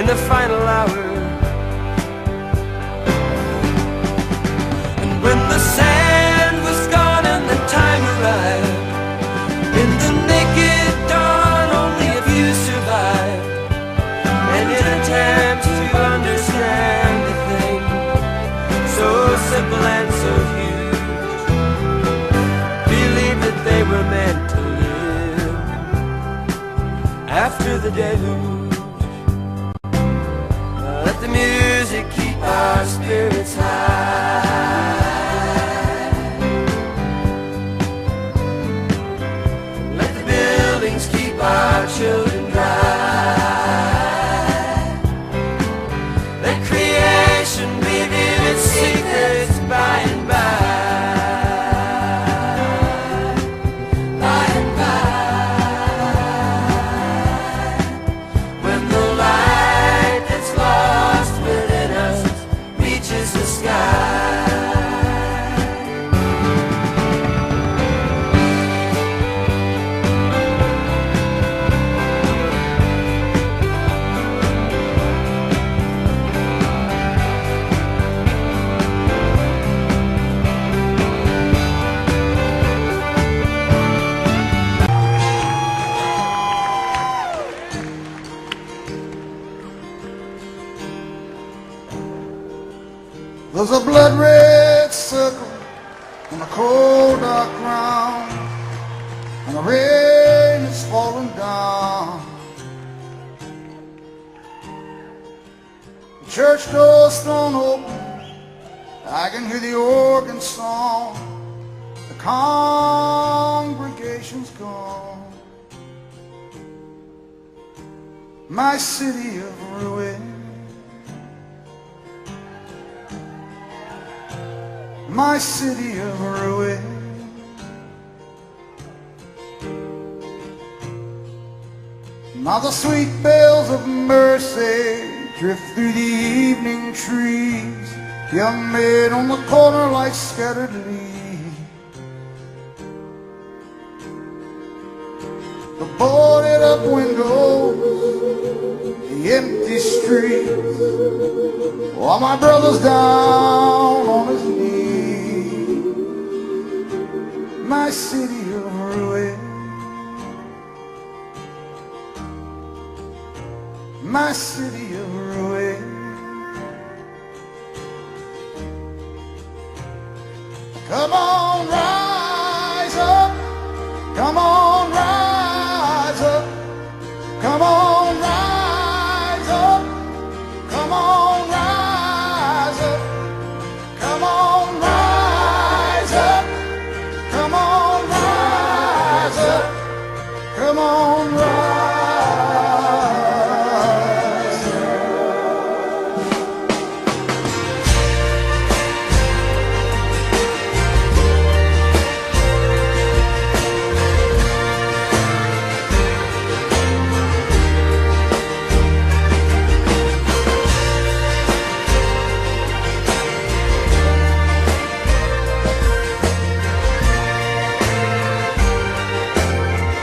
in the final hour. And when the sand was gone and the time arrived, in the naked dawn only a few survived. And in attempts to understand a thing so simple and so huge, believed that they were meant to live after the deluge. Let the music keep our spirits high. Let the buildings keep our children dry. Let creation reveal its secrets by and by. There's a blood-red circle on the cold dark ground, and the rain is falling down. The church door's thrown open, I can hear the organ song. The congregation's gone. My city of ruin, my city of ruin. Now the sweet bells of mercy drift through the evening trees, young men on the corner like scattered leaves. The boarded up windows, the empty streets, while my brother's down on his knees. My city of ruin, my city of ruin. Come on.